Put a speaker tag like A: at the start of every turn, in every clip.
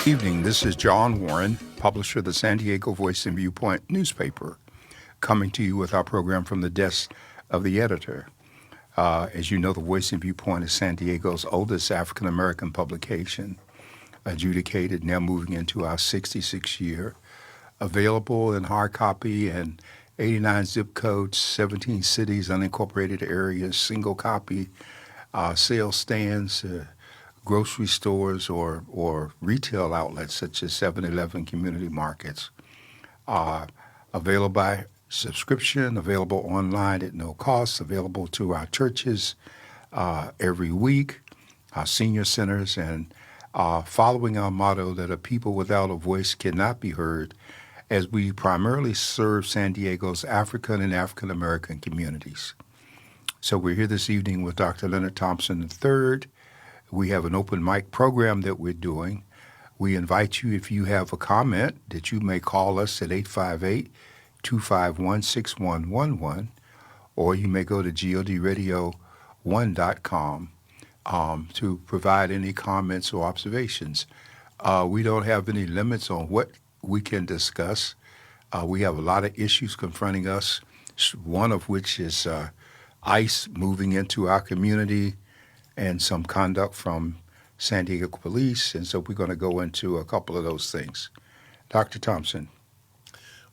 A: Evening, this is John Warren, publisher of the San Diego Voice and Viewpoint newspaper, coming to you with our program from the desk of the editor. As you know, the Voice and Viewpoint is San Diego's oldest African-American publication, adjudicated, now moving into our 66th year, available in hard copy and 89 zip codes, 17 cities, unincorporated areas, single copy, sales stands, grocery stores or retail outlets such as 7-Eleven community markets. Available by subscription, available online at no cost, available to our churches every week, our senior centers, and following our motto that a people without a voice cannot be heard, as we primarily serve San Diego's African and African American communities. So we're here this evening with Dr. Leonard Thompson III. We have an open mic program that we're doing. We invite you, if you have a comment, that you may call us at 858-251-6111, or you may go to godradio1.com to provide any comments or observations. We don't have any limits on what we can discuss. We have a lot of issues confronting us, one of which is ICE moving into our community, and some conduct from San Diego Police. And so we're going to go into a couple of those things. Dr. Thompson.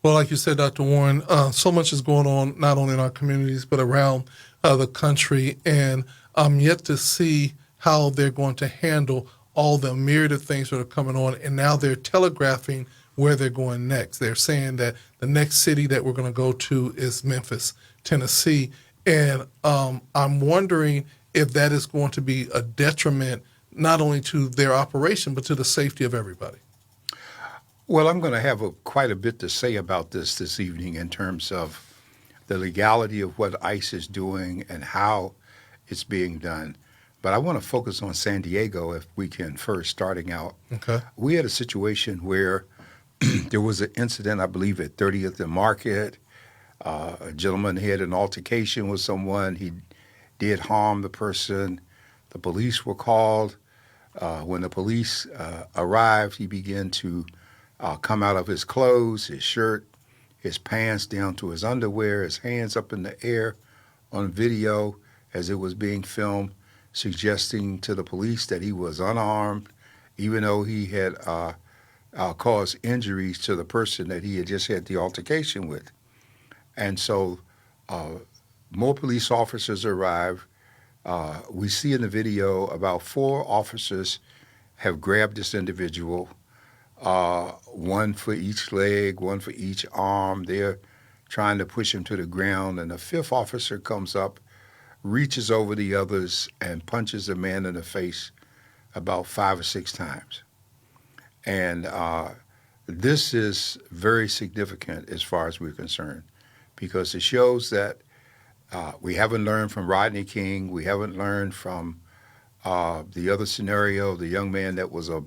B: Well, like you said, Dr. Warren, so much is going on, not only in our communities, but around the country. And I'm yet to see how they're going to handle all the myriad of things that are coming on. And now they're telegraphing where they're going next. They're saying that the next city that we're going to go to is Memphis, Tennessee. And I'm wondering if that is going to be a detriment not only to their operation, but to the safety of everybody.
A: Well, I'm going to have quite a bit to say about this evening in terms of the legality of what ICE is doing and how it's being done. But I want to focus on San Diego, if we can first, starting out.
B: Okay.
A: We had a situation where there was an incident, I believe, at 30th and Market. A gentleman had an altercation with someone. He did harm the person. The police were called. When the police arrived, he began to come out of his clothes, his shirt, his pants down to his underwear, his hands up in the air on video as it was being filmed, suggesting to the police that he was unarmed, even though he had caused injuries to the person that he had just had the altercation with. And so more police officers arrive. We see in the video about 4 officers have grabbed this individual, one for each leg, one for each arm. They're trying to push him to the ground, and the 5th officer comes up, reaches over the others, and punches the man in the face about 5 or 6 times. And this is very significant as far as we're concerned, because it shows that we haven't learned from Rodney King. We haven't learned from the other scenario, the young man that was a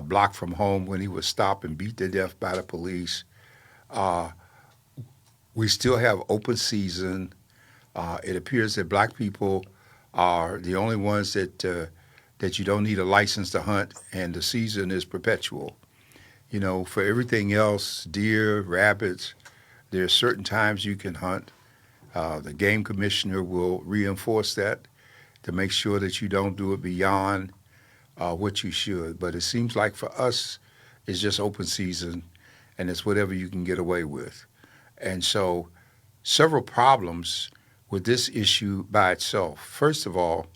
A: block from home when he was stopped and beat to death by the police. We still have open season. It appears that black people are the only ones that you don't need a license to hunt, and the season is perpetual. You know, for everything else, deer, rabbits, there are certain times you can hunt. The game commissioner will reinforce that to make sure that you don't do it beyond what you should. But it seems like for us, it's just open season, and it's whatever you can get away with. And so several problems with this issue by itself. First of all,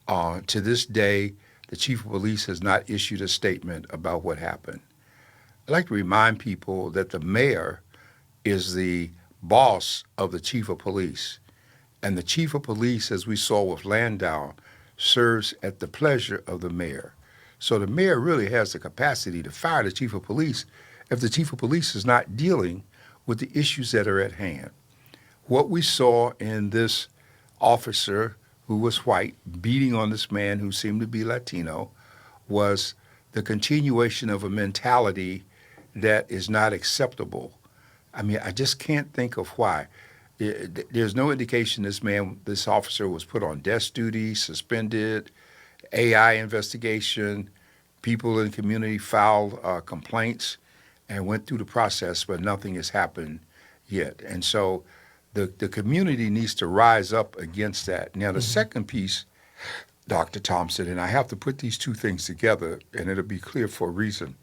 A: to this day, the chief of police has not issued a statement about what happened. I'd like to remind people that the mayor is the boss of the chief of police. And the chief of police, as we saw with Landau, serves at the pleasure of the mayor. So the mayor really has the capacity to fire the chief of police if the chief of police is not dealing with the issues that are at hand. What we saw in this officer who was white beating on this man who seemed to be Latino was the continuation of a mentality that is not acceptable. I mean, I just can't think of why. There's no indication this officer was put on desk duty, suspended, AI investigation, People in the community filed complaints and went through the process, but nothing has happened yet. And so the community needs to rise up against that. Now, the second piece, Dr. Thompson, and I have to put these two things together, and it'll be clear for a reason.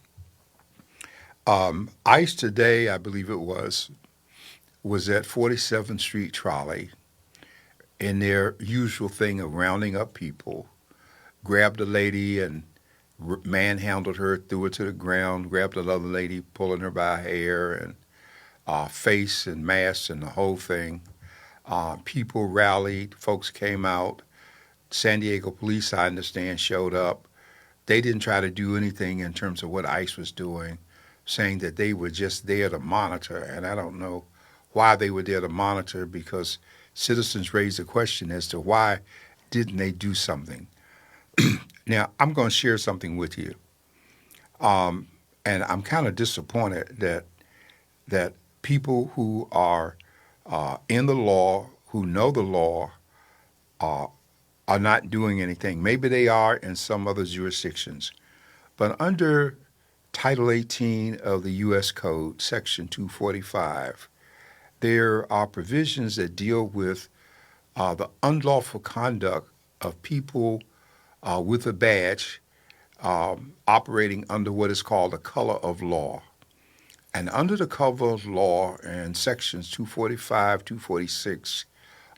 A: ICE today, I believe it was at 47th Street Trolley in their usual thing of rounding up people, grabbed a lady and manhandled her, threw her to the ground, grabbed another lady, pulling her by hair and face and mask and the whole thing. People rallied, folks came out. San Diego police, I understand, showed up. They didn't try to do anything in terms of what ICE was doing, saying that they were just there to monitor. And I don't know why they were there to monitor, because citizens raised the question as to why didn't they do something. Now, I'm going to share something with you. And I'm kind of disappointed that people who are in the law, who know the law, are not doing anything. Maybe they are in some other jurisdictions. But under Title 18 of the U.S. Code, Section 245, there are provisions that deal with the unlawful conduct of people with a badge operating under what is called the color of law. And under the color of law in sections 245, 246,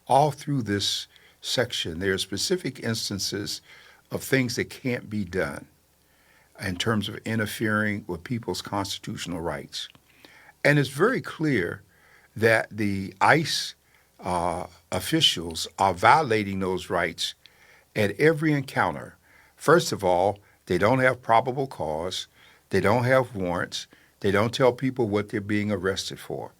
A: all through this section, there are specific instances of things that can't be done in terms of interfering with people's constitutional rights. And it's very clear that the ICE officials are violating those rights at every encounter. First of all, they don't have probable cause. They don't have warrants. They don't tell people what they're being arrested for.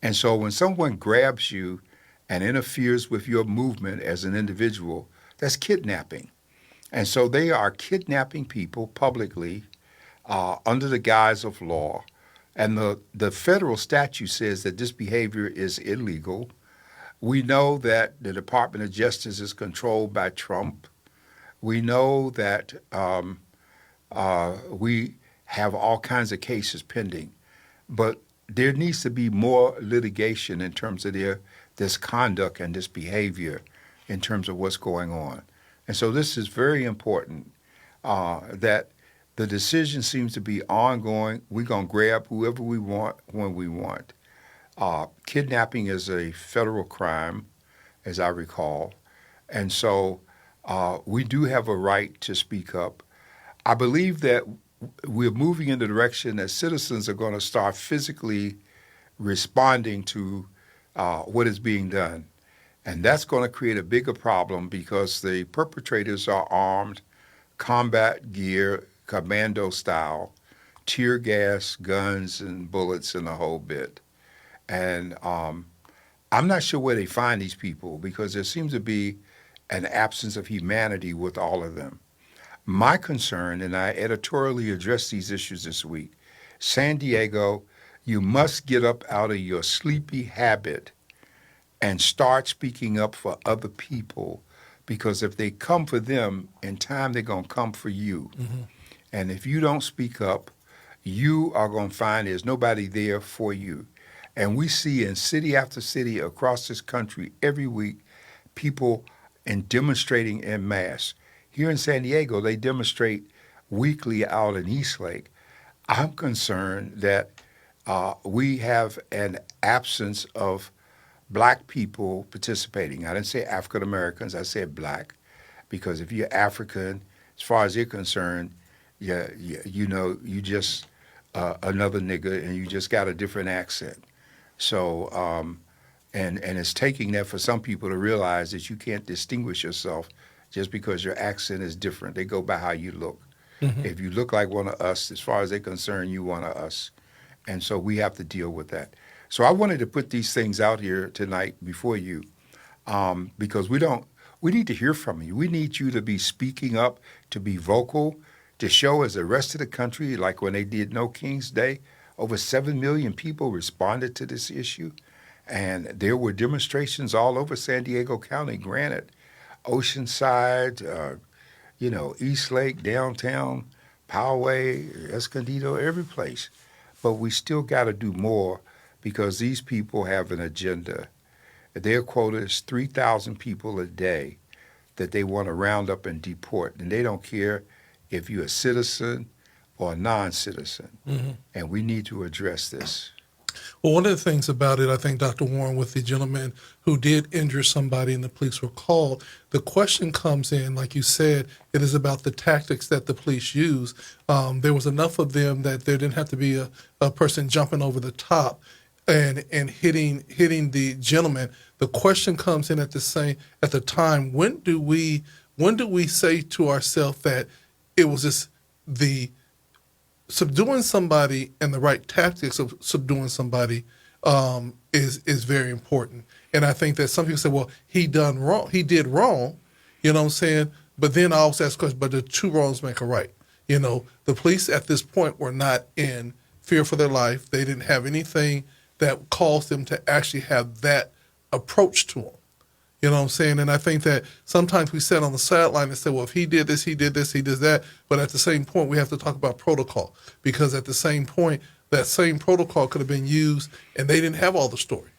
A: And so when someone grabs you and interferes with your movement as an individual, that's kidnapping. And so they are kidnapping people publicly under the guise of law. And the federal statute says that this behavior is illegal. We know that the Department of Justice is controlled by Trump. We know that we have all kinds of cases pending. But there needs to be more litigation in terms of this conduct and this behavior in terms of what's going on. And so this is very important that the decision seems to be ongoing. We're going to grab whoever we want when we want. Kidnapping is a federal crime, as I recall. And so we do have a right to speak up. I believe that we're moving in the direction that citizens are going to start physically responding to what is being done. And that's going to create a bigger problem because the perpetrators are armed, combat gear, commando style, tear gas, guns, and bullets, and the whole bit. And I'm not sure where they find these people because there seems to be an absence of humanity with all of them. My concern, and I editorially addressed these issues this week, San Diego, you must get up out of your sleepy habit and start speaking up for other people, because if they come for them, in time they're going to come for you. Mm-hmm. And if you don't speak up, you are going to find there's nobody there for you. And we see in city after city across this country every week people demonstrating en masse. Here in San Diego, they demonstrate weekly out in Eastlake. I'm concerned that we have an absence of black people participating. I didn't say African Americans, I said black, because if you're African, as far as they're concerned, you know, you just another nigga and you just got a different accent. So, and it's taking that for some people to realize that you can't distinguish yourself just because your accent is different. They go by how you look. Mm-hmm. If you look like one of us, as far as they're concerned, you one of us. And so we have to deal with that. So I wanted to put these things out here tonight before you because we need to hear from you. We need you to be speaking up, to be vocal, to show as the rest of the country, like when they did No King's Day, over 7 million people responded to this issue. And there were demonstrations all over San Diego County, granted, Oceanside, Eastlake, downtown, Poway, Escondido, every place. But we still got to do more because these people have an agenda. Their quota is 3,000 people a day that they want to round up and deport. And they don't care if you're a citizen or a non-citizen. And we need to address this.
B: Well, one of the things about it, I think, Dr. Warren, with the gentleman who did injure somebody and the police were called, the question comes in, like you said, it is about the tactics that the police use. There was enough of them that there didn't have to be a person jumping over the top and hitting the gentleman. The question comes in at the time, when do we say to ourselves that it was just the subduing somebody and the right tactics of subduing somebody is very important. And I think that some people say, well, he did wrong, you know what I'm saying? But then I also ask the question, but the two wrongs make a right. You know, the police at this point were not in fear for their life. They didn't have anything that caused them to actually have that approach to them. You know what I'm saying? And I think that sometimes we sit on the sideline and say, well, if he did this, he did this, he did that. But at the same point, we have to talk about protocol, because at the same point, that same protocol could have been used and they didn't have all the story.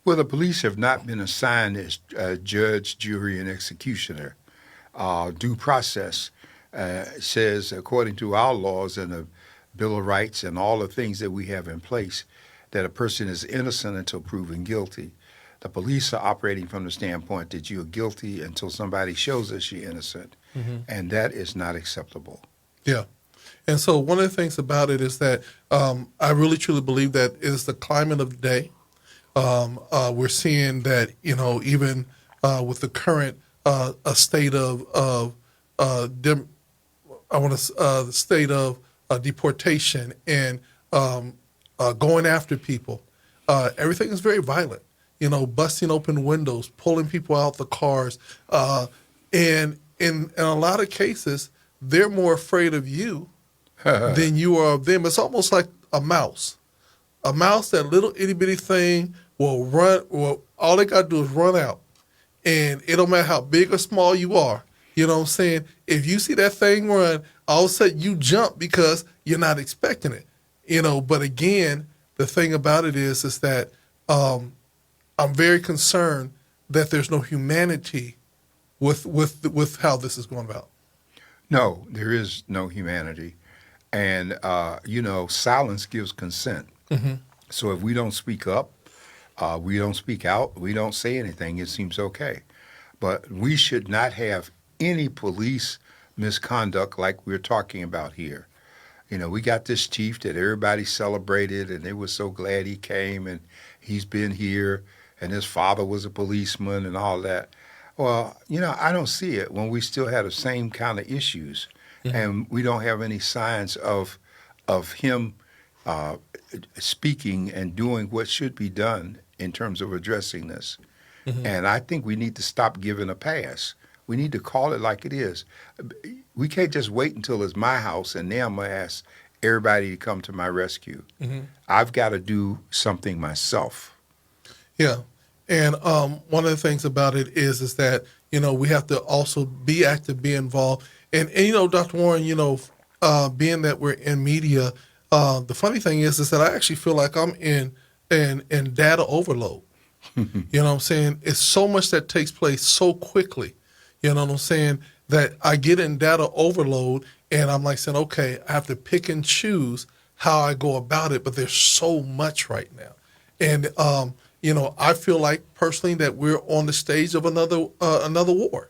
A: Well, the police have not been assigned as judge, jury, and executioner. Due process says, according to our laws and the Bill of Rights and all the things that we have in place, that a person is innocent until proven guilty. The police are operating from the standpoint that you're guilty until somebody shows us you're innocent, and that is not acceptable.
B: Yeah. And so one of the things about it is that I really truly believe that it is the climate of the day. We're seeing that, you know, even with the current state of the state of deportation and going after people, everything is very violent. You know, busting open windows, pulling people out the cars, and in a lot of cases, they're more afraid of you than you are of them. It's almost like a mouse. A mouse, that little itty bitty thing, will run. Well, all they got to do is run out, and it don't matter how big or small you are. You know what I'm saying? If you see that thing run, all of a sudden you jump because you're not expecting it. You know, but again, the thing about it is that I'm very concerned that there's no humanity with how this is going about.
A: No, there is no humanity. And, you know, silence gives consent. So if we don't speak up, we don't speak out, we don't say anything, it seems okay. But we should not have any police misconduct like we're talking about here. You know, we got this chief that everybody celebrated, and they were so glad he came, and he's been here, and his father was a policeman and all that. Well, you know, I don't see it when we still have the same kind of issues, and we don't have any signs of him speaking and doing what should be done in terms of addressing this. And I think we need to stop giving a pass. We need to call it like it is. We can't just wait until it's my house and now I'm going to ask everybody to come to my rescue. I've got to do something myself.
B: Yeah. And one of the things about it is that, you know, we have to also be active, be involved. And you know, Dr. Warren, you know, being that we're in media, the funny thing is that I actually feel like I'm in data overload. You know what I'm saying? It's so much that takes place so quickly. You know what I'm saying? That I get in data overload and I'm like saying, okay, I have to pick and choose how I go about it, but there's so much right now. And, you know, I feel like personally that we're on the stage of another war.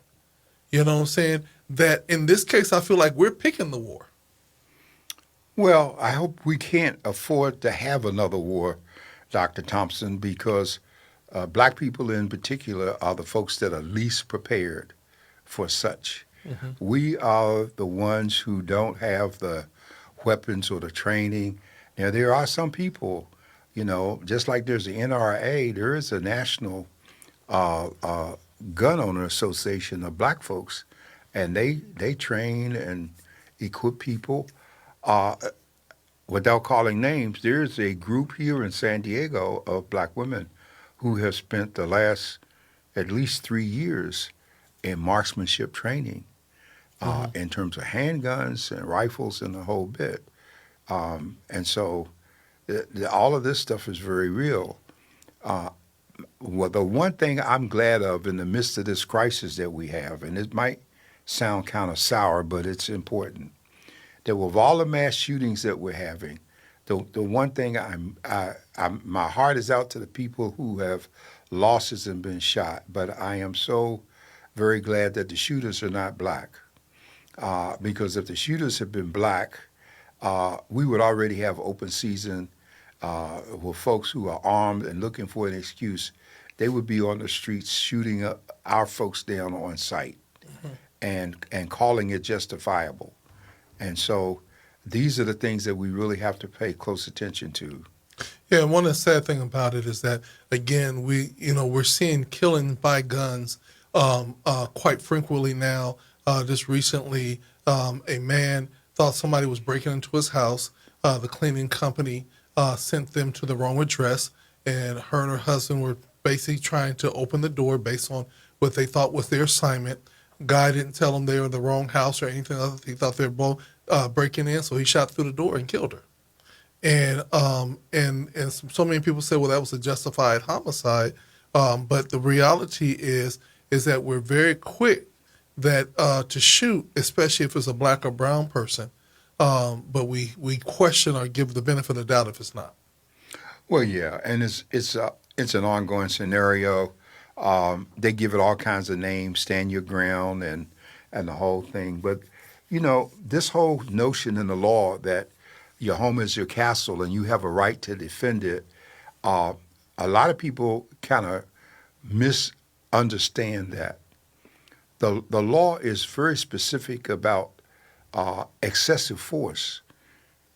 B: You know what I'm saying? That in this case, I feel like we're picking the war.
A: Well, I hope we can't afford to have another war, Dr. Thompson, because black people in particular are the folks that are least prepared for such. We are the ones who don't have the weapons or the training. Now, there are some people, you know, just like there's the NRA, there is a National Gun Owner Association of black folks, and they train and equip people. Without calling names, there's a group here in San Diego of black women who have spent the last at least 3 years in marksmanship training. in terms of handguns and rifles and the whole bit. And so all of this stuff is very real. Well, the one thing I'm glad of in the midst of this crisis that we have, and it might sound kind of sour, but it's important, that with all the mass shootings that we're having, the one thing my heart is out to the people who have losses and been shot, but I am so very glad that the shooters are not black. Because if the shooters had been black, we would already have open season with folks who are armed and looking for an excuse. They would be on the streets shooting our folks down on sight and calling it justifiable. And so these are the things that we really have to pay close attention to.
B: Yeah, and one of the sad thing about it is that again, we're seeing killing by guns quite frequently now. Just recently, a man thought somebody was breaking into his house. The cleaning company sent them to the wrong address, and her and her husband were basically trying to open the door based on what they thought was their assignment. Guy didn't tell them they were in the wrong house or anything else. He thought they were both breaking in, so he shot through the door and killed her. And so many people say, well, that was a justified homicide. But the reality is that we're very quick to shoot, especially if it's a black or brown person. But we question or give the benefit of the doubt if it's not.
A: Well, yeah, and it's an ongoing scenario. They give it all kinds of names, stand your ground, and the whole thing. But this whole notion in the law that your home is your castle and you have a right to defend it, a lot of people kind of misunderstand that. The law is very specific about excessive force.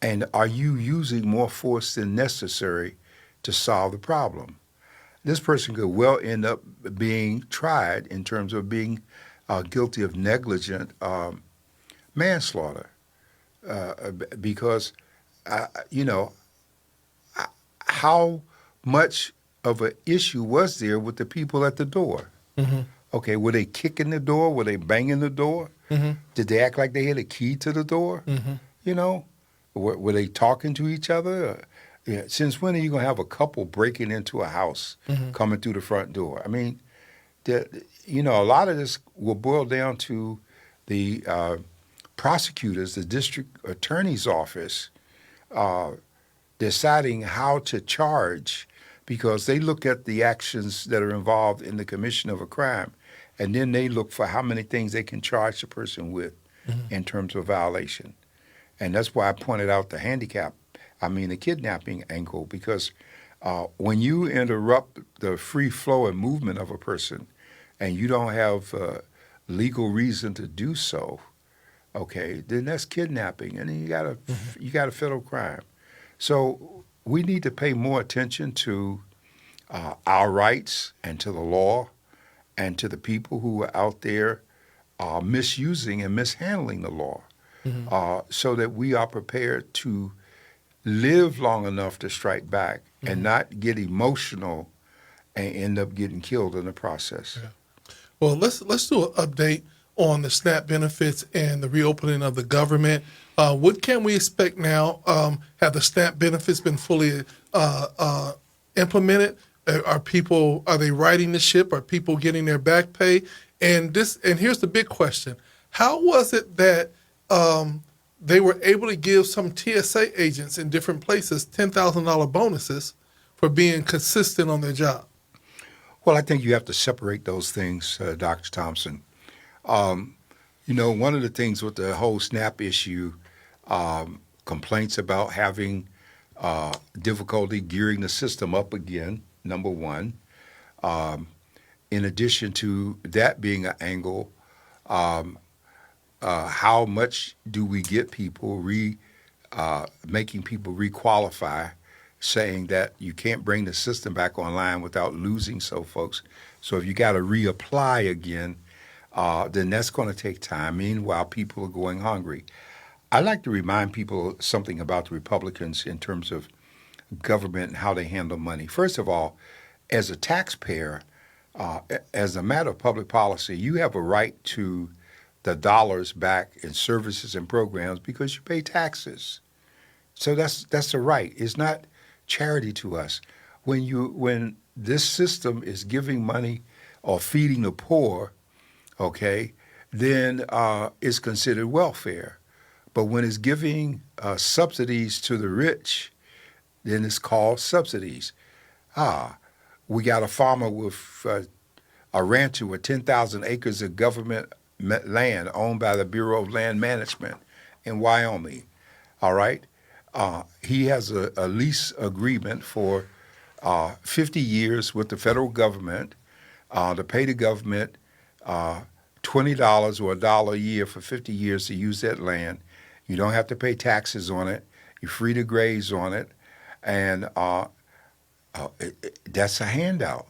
A: And are you using more force than necessary to solve the problem? This person could well end up being tried in terms of being guilty of negligent manslaughter because, how much of an issue was there with the people at the door? Mm-hmm. Okay, were they kicking the door? Were they banging the door? Mm-hmm. Did they act like they had a key to the door? Mm-hmm. Were they talking to each other? Yeah. Since when are you going to have a couple breaking into a house, coming through the front door? I mean, a lot of this will boil down to the prosecutors, the district attorney's office, deciding how to charge because they look at the actions that are involved in the commission of a crime, and then they look for how many things they can charge the person with in terms of violation. And that's why I pointed out the kidnapping angle, because when you interrupt the free flow and movement of a person and you don't have legal reason to do so, okay, then that's kidnapping, and then you got a federal crime. So we need to pay more attention to our rights and to the law and to the people who are out there misusing and mishandling the law, so that we are prepared to live long enough to strike back and not get emotional and end up getting killed in the process.
B: Yeah. Well, let's do an update on the SNAP benefits and the reopening of the government. What can we expect now? Have the SNAP benefits been fully implemented? Are they riding the ship? Are people getting their back pay? And here's the big question: how was it that they were able to give some TSA agents in different places $10,000 bonuses for being consistent on their job?
A: Well, I think you have to separate those things, Dr. Thompson. One of the things with the whole SNAP issue, complaints about having difficulty gearing the system up again, number one. In addition to that being an angle, how much do we get people making people requalify, saying that you can't bring the system back online without losing folks. So if you got to reapply again, then that's going to take time. Meanwhile, people are going hungry. I like to remind people something about the Republicans in terms of government and how they handle money. First of all, as a taxpayer, as a matter of public policy, you have a right to the dollars back in services and programs because you pay taxes. So that's the right. It's not charity to us. When this system is giving money or feeding the poor, okay, then it's considered welfare. But when it's giving subsidies to the rich, then it's called subsidies. We got a farmer with a rancher with 10,000 acres of government land owned by the Bureau of Land Management in Wyoming. All right? He has a lease agreement for 50 years with the federal government to pay the government $20 or $1 a year for 50 years to use that land. You don't have to pay taxes on it. You're free to graze on it. And that's a handout.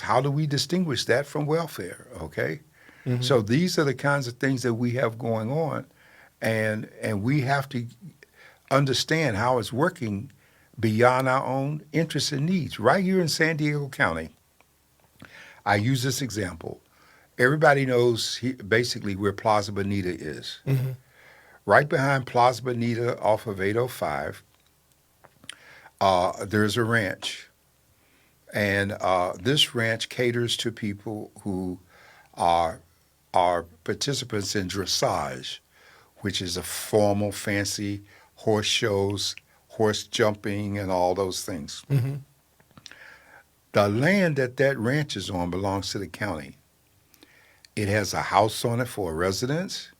A: How do we distinguish that from welfare, okay? Mm-hmm. So these are the kinds of things that we have going on, and we have to understand how it's working beyond our own interests and needs. Right here in San Diego County, I use this example. Everybody knows basically where Plaza Bonita is. Mm-hmm. Right behind Plaza Bonita off of 805, there's a ranch. And this ranch caters to people who are participants in dressage, which is a formal, fancy horse shows, horse jumping, and all those things. Mm-hmm. The land that ranch is on belongs to the county. It has a house on it for a residence.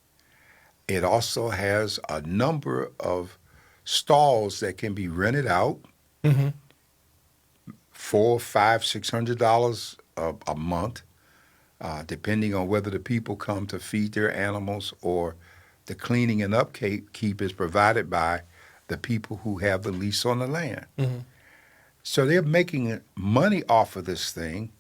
A: It also has a number of stalls that can be rented out. Mm-hmm. $400, $500, $600 a month, depending on whether the people come to feed their animals or the cleaning and upkeep is provided by the people who have the lease on the land. Mm-hmm. So they're making money off of this thing,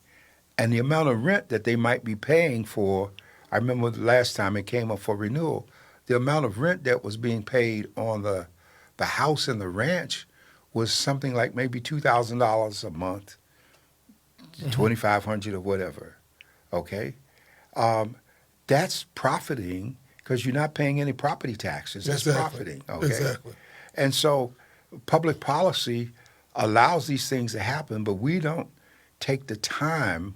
A: and the amount of rent that they might be paying for, I remember the last time it came up for renewal, the amount of rent that was being paid on the house and the ranch was something like maybe $2,000 a month, mm-hmm. $2,500 or whatever, okay? That's profiting because you're not paying any property taxes. That's profiting, okay?
B: Exactly.
A: And so public policy allows these things to happen, but we don't take the time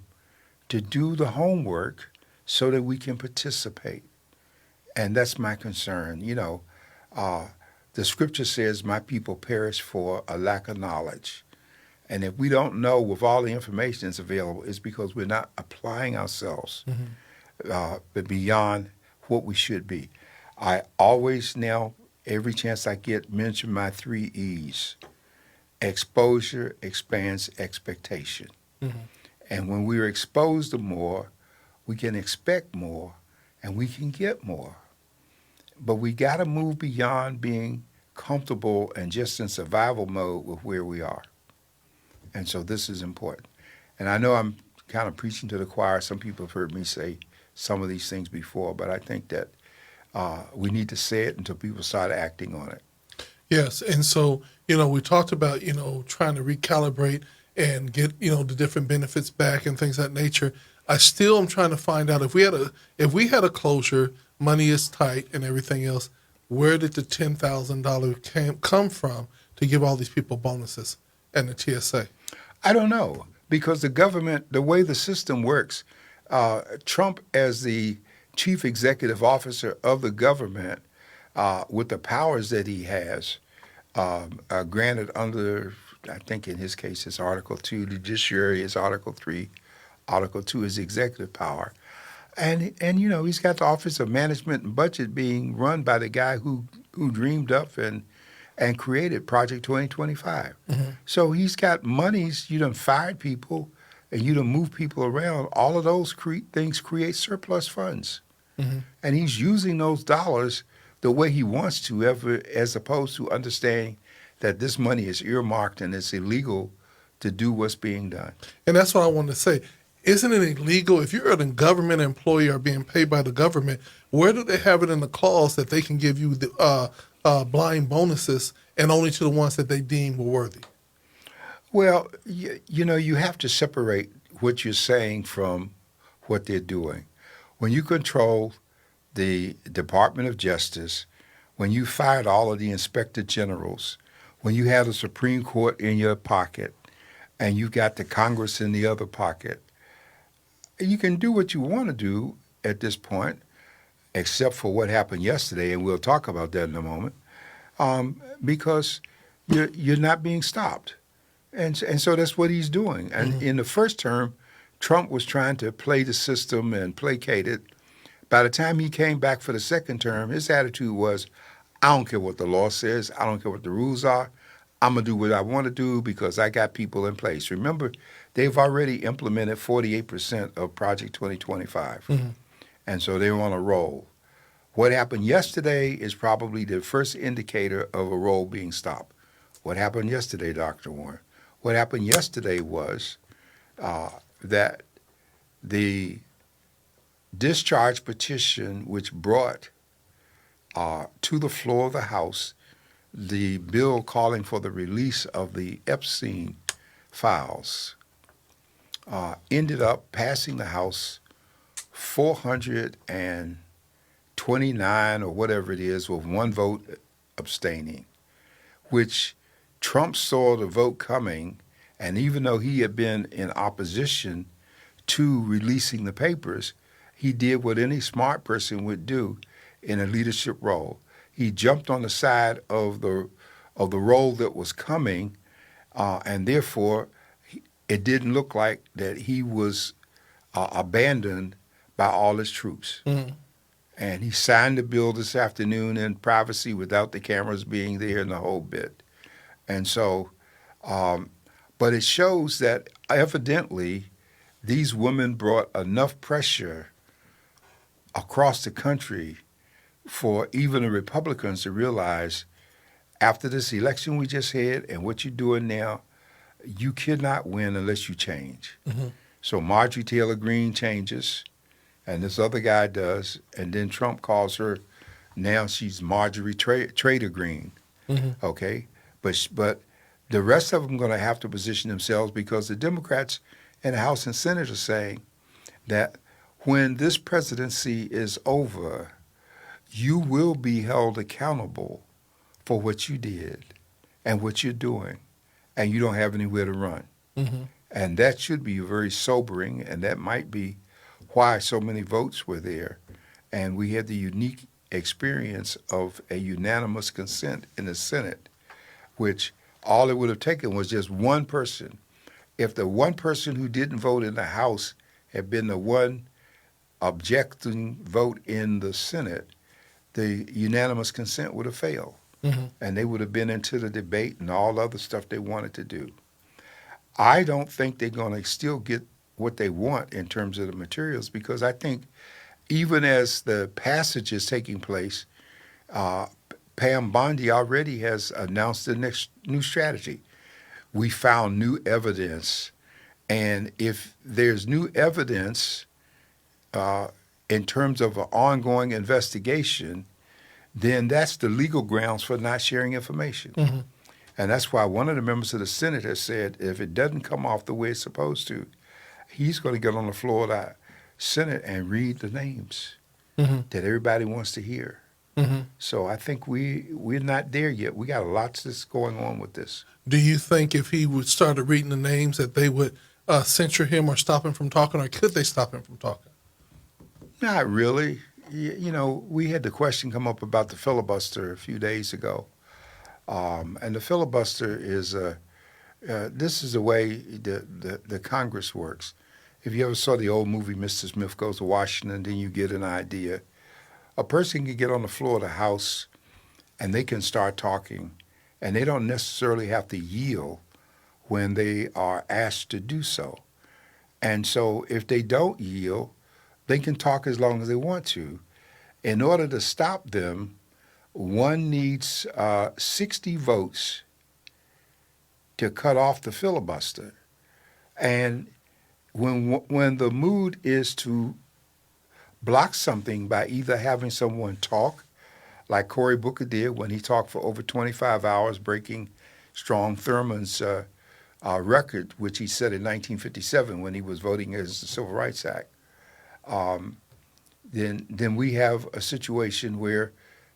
A: to do the homework so that we can participate. And that's my concern. You know, the scripture says, my people perish for a lack of knowledge. And if we don't know with all the information that's available, it's because we're not applying ourselves but beyond what we should be. I always now, every chance I get, mention my 3 E's. Exposure, expands, expectation. Mm-hmm. And when we're exposed to more, we can expect more and we can get more. But we got to move beyond being comfortable and just in survival mode with where we are. And so this is important. And I know I'm kind of preaching to the choir. Some people have heard me say some of these things before, but I think that we need to say it until people start acting on it.
B: Yes, and so, we talked about, trying to recalibrate and get, the different benefits back and things of that nature. I still am trying to find out if we had a closure, money is tight and everything else, where did the $10,000 come from to give all these people bonuses and the TSA?
A: I don't know, because the government, the way the system works, Trump as the chief executive officer of the government, with the powers that he has, granted under, I think in his case, it's Article 2, the judiciary is Article 3, Article 2 is executive power. And he's got the Office of Management and Budget being run by the guy who dreamed up and created Project 2025. Mm-hmm. So he's got monies, you done fired people, and you done moved people around. All of those things create surplus funds. Mm-hmm. And he's using those dollars the way he wants to, as opposed to understanding that this money is earmarked and it's illegal to do what's being done.
B: And that's what I wanted to say. Isn't it illegal if you're a government employee or being paid by the government? Where do they have it in the clause that they can give you the blind bonuses and only to the ones that they deem were worthy?
A: Well, you have to separate what you're saying from what they're doing. When you control the Department of Justice, when you fired all of the inspector generals, when you had the Supreme Court in your pocket, and you got the Congress in the other pocket, you can do what you want to do at this point, except for what happened yesterday, and we'll talk about that in a moment, because you're not being stopped. And so that's what he's doing. And in the first term, Trump was trying to play the system and placate it. By the time he came back for the second term, his attitude was, I don't care what the law says. I don't care what the rules are. I'm going to do what I want to do because I got people in place. Remember, they've already implemented 48% of Project 2025. And so they're on a roll. What happened yesterday is probably the first indicator of a roll being stopped. What happened yesterday, Dr. Warren? What happened yesterday was that the discharge petition, which brought to the floor of the House the bill calling for the release of the Epstein files, ended up passing the House 429 or whatever it is, with one vote abstaining, which Trump saw the vote coming, and even though he had been in opposition to releasing the papers, he did what any smart person would do in a leadership role. He jumped on the side of the role that was coming, and therefore it didn't look like that he was abandoned by all his troops. And he signed the bill this afternoon in privacy without the cameras being there and the whole bit. And so, but it shows that evidently these women brought enough pressure across the country for even the Republicans to realize, after this election we just had and what you're doing now, you cannot win unless you change. So Marjorie Taylor Greene changes, and this other guy does, and then Trump calls her, now she's Marjorie Trader Greene, okay? But the rest of them are going to have to position themselves, because the Democrats in the House and Senate are saying that when this presidency is over, you will be held accountable for what you did and what you're doing, and you don't have anywhere to run. And that should be very sobering, and that might be why so many votes were there. And we had the unique experience of a unanimous consent in the Senate, which all it would have taken was just one person. If the one person who didn't vote in the House had been the one objecting vote in the Senate, the unanimous consent would have failed. And they would have been into the debate and all other stuff they wanted to do. I don't think they're going to still get what they want in terms of the materials, because I think even as the passage is taking place, Pam Bondi already has announced the next new strategy. We found new evidence, and if there's new evidence in terms of an ongoing investigation, then that's the legal grounds for not sharing information. And that's why one of the members of the Senate has said if it doesn't come off the way it's supposed to, he's going to get on the floor of the Senate and read the names that everybody wants to hear. So I think we're not there yet. We got a lot that's going on with this.
B: Do you think if he would start reading the names that they would censure him or stop him from talking, or could they stop him from talking?
A: Not really. You know, we had the question come up about the filibuster a few days ago. And the filibuster is, this is the way the Congress works. If you ever saw the old movie Mr. Smith Goes to Washington, then you get an idea. A person can get on the floor of the House and they can start talking, and they don't necessarily have to yield when they are asked to do so. And so if they don't yield, they can talk as long as they want to. In order to stop them, one needs 60 votes to cut off the filibuster. And when the mood is to block something by either having someone talk, like Cory Booker did when he talked for over 25 hours, breaking Strom Thurmond's record, which he set in 1957 when he was voting against the Civil Rights Act. then we have a situation where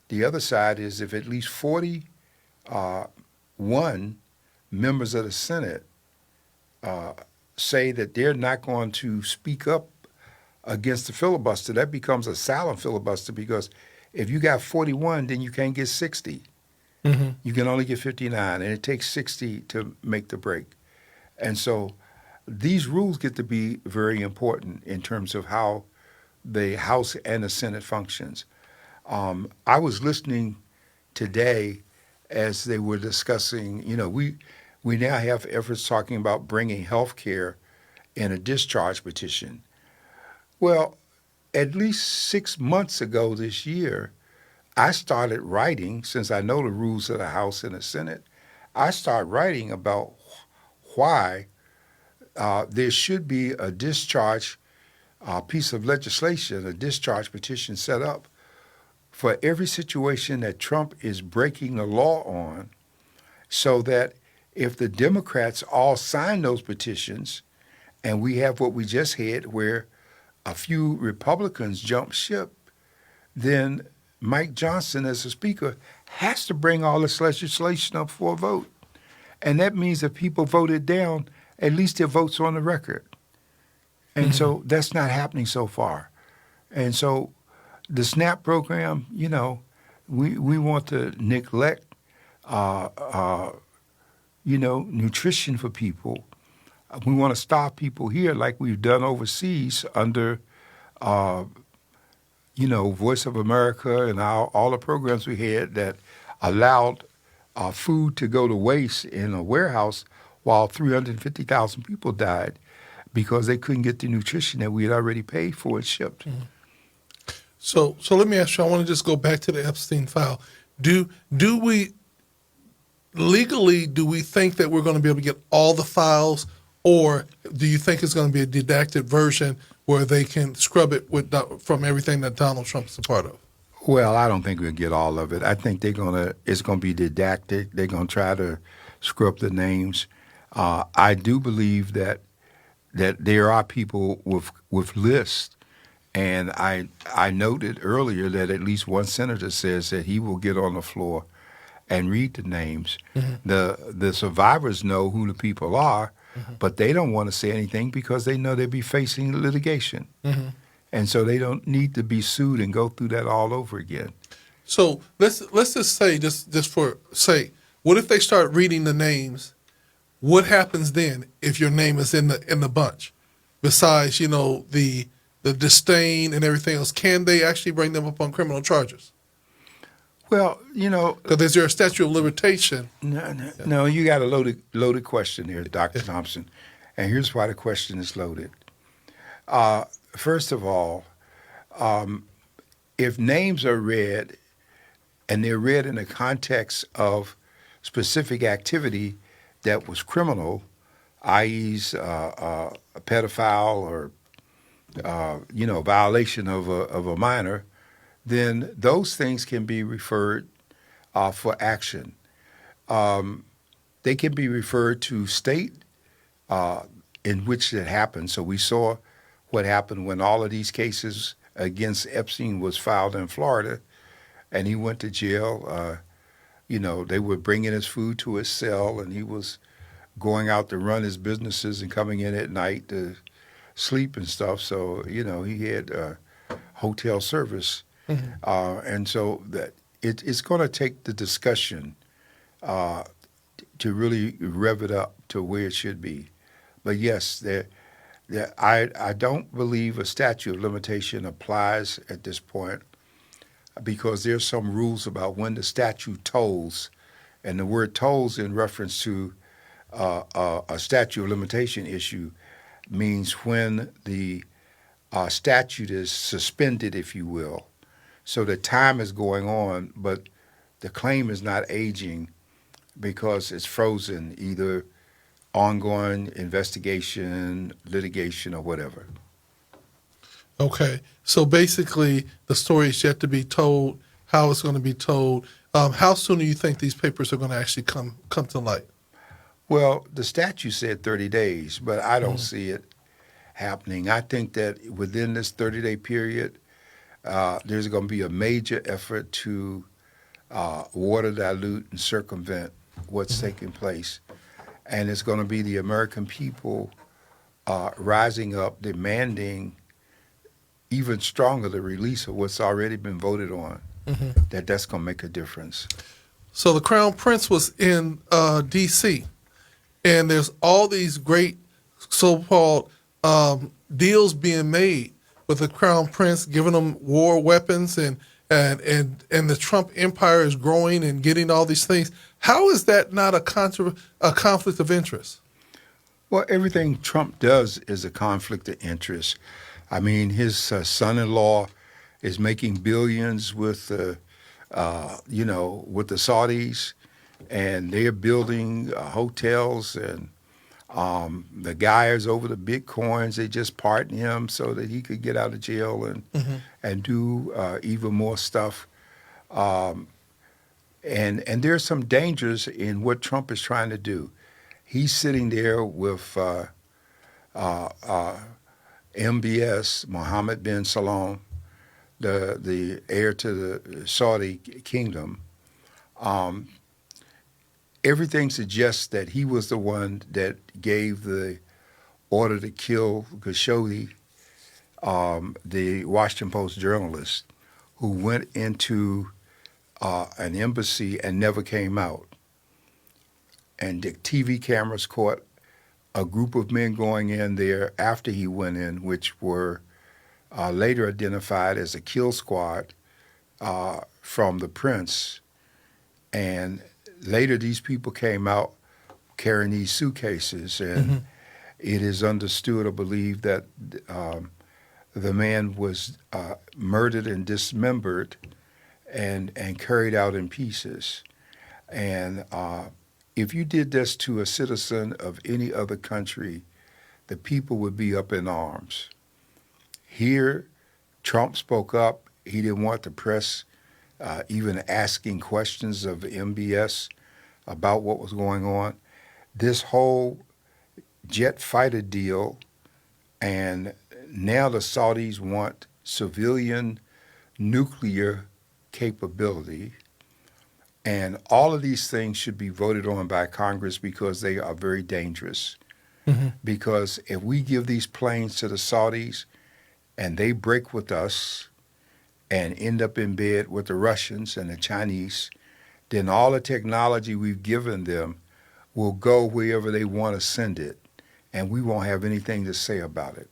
A: the other side is if at least 41 members of the Senate say that they're not going to speak up against the filibuster, that becomes a silent filibuster because if you got 41, then you can't get 60.
B: Mm-hmm.
A: You can only get 59, and it takes 60 to make the break. And so these rules get to be very important in terms of how the House and the Senate functions. I was listening today as they were discussing, we now have efforts talking about bringing health care in a discharge petition. Well, at least 6 months ago this year, I started writing, since I know the rules of the House and the Senate, I started writing about why there should be a discharge piece of legislation, a discharge petition set up for every situation that Trump is breaking the law on, so that if the Democrats all sign those petitions, and we have what we just had where a few Republicans jump ship, then Mike Johnson, as a speaker, has to bring all this legislation up for a vote. And that means if people voted down, at least their vote's on the record. And so that's not happening so far. And so the SNAP program, we want to neglect, nutrition for people. We want to stop people here like we've done overseas under, Voice of America and all the programs we had that allowed food to go to waste in a warehouse while 350,000 people died because they couldn't get the nutrition that we had already paid for and shipped.
B: Mm-hmm. So let me ask you, I want to just go back to the Epstein file. Do we legally, do we think that we're going to be able to get all the files, or do you think it's going to be a redacted version where they can scrub it from everything that Donald Trump is a part of?
A: Well, I don't think we'll get all of it. I think it's going to be didactic. They're going to try to scrub the names. I do believe that there are people with lists, and I noted earlier that at least one senator says that he will get on the floor and read the names. Mm-hmm. The survivors know who the people are, mm-hmm. but they don't want to say anything because they know they'll be facing litigation. Mm-hmm. And so they don't need to be sued and go through that all over again.
B: So let's just say, just for sake, what if they start reading the names? What happens then if your name is in the bunch? Besides, the disdain and everything else, can they actually bring them up on criminal charges?
A: Well,
B: because is there a statute of limitation?
A: No, you got a loaded question here, Dr. Thompson, and here's why the question is loaded. First of all, if names are read and they're read in the context of specific activity that was criminal, i.e., a pedophile or violation of a minor, then those things can be referred for action. They can be referred to state in which it happened. So we saw what happened when all of these cases against Epstein was filed in Florida, and he went to jail. They were bringing his food to his cell, and he was going out to run his businesses and coming in at night to sleep and stuff. So, he had hotel service. Mm-hmm. And so that it's going to take the discussion to really rev it up to where it should be. But yes, I don't believe a statute of limitation applies at this point because there's some rules about when the statute tolls, and the word tolls in reference to a statute of limitation issue means when the statute is suspended, if you will. So the time is going on, but the claim is not aging because it's frozen, either ongoing investigation, litigation, or whatever.
B: Okay. So basically, the story is yet to be told, how it's going to be told. How soon do you think these papers are going to actually come to light?
A: Well, the statute said 30 days, but I don't see it happening. I think that within this 30-day period, there's going to be a major effort to water dilute and circumvent what's taking place. And it's going to be the American people rising up, demanding even stronger the release of what's already been voted on, that's going to make a difference.
B: So the Crown Prince was in D.C., and there's all these great so-called deals being made with the Crown Prince, giving them war weapons, and the Trump empire is growing and getting all these things. How is that not a conflict of interest?
A: Well, everything Trump does is a conflict of interest. I mean, his son-in-law is making billions with with the Saudis, and they're building hotels, and the guy is over the Bitcoins. They just pardoned him so that he could get out of jail and do even more stuff. And there's some dangers in what Trump is trying to do. He's sitting there with MBS, Mohammed bin Salman, the heir to the Saudi kingdom. Everything suggests that he was the one that gave the order to kill Khashoggi, the Washington Post journalist, who went into an embassy and never came out. And the TV cameras caught a group of men going in there after he went in, which were later identified as a kill squad from the prince. And later these people came out carrying these suitcases, and it is understood or believed that the man was murdered and dismembered and carried out in pieces. And if you did this to a citizen of any other country, the people would be up in arms. Here, Trump spoke up. He didn't want the press even asking questions of MBS about what was going on. This whole jet fighter deal, and now the Saudis want civilian nuclear capability. And all of these things should be voted on by Congress because they are very dangerous. Because if we give these planes to the Saudis and they break with us and end up in bed with the Russians and the Chinese, then all the technology we've given them will go wherever they want to send it, and we won't have anything to say about it.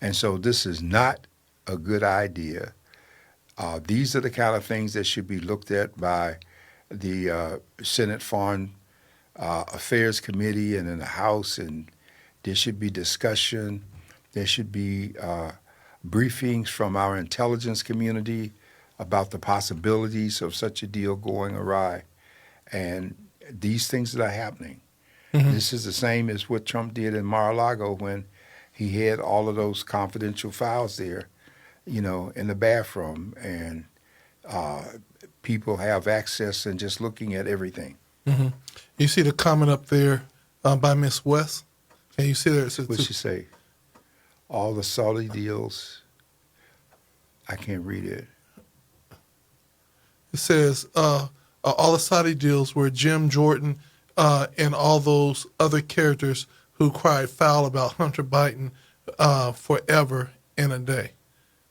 A: And so this is not a good idea. These are the kind of things that should be looked at by the Senate Foreign Affairs Committee and in the House, and there should be discussion. There should be briefings from our intelligence community about the possibilities of such a deal going awry. And these things that are happening. This is the same as what Trump did in Mar-a-Lago when he had all of those confidential files there, in the bathroom, and people have access and just looking at everything.
B: You see the comment up there by Miss West? And you see there it says,
A: What'd she say? All the Saudi deals. I can't read it.
B: It says all the Saudi deals were Jim Jordan and all those other characters who cried foul about Hunter Biden forever and a day,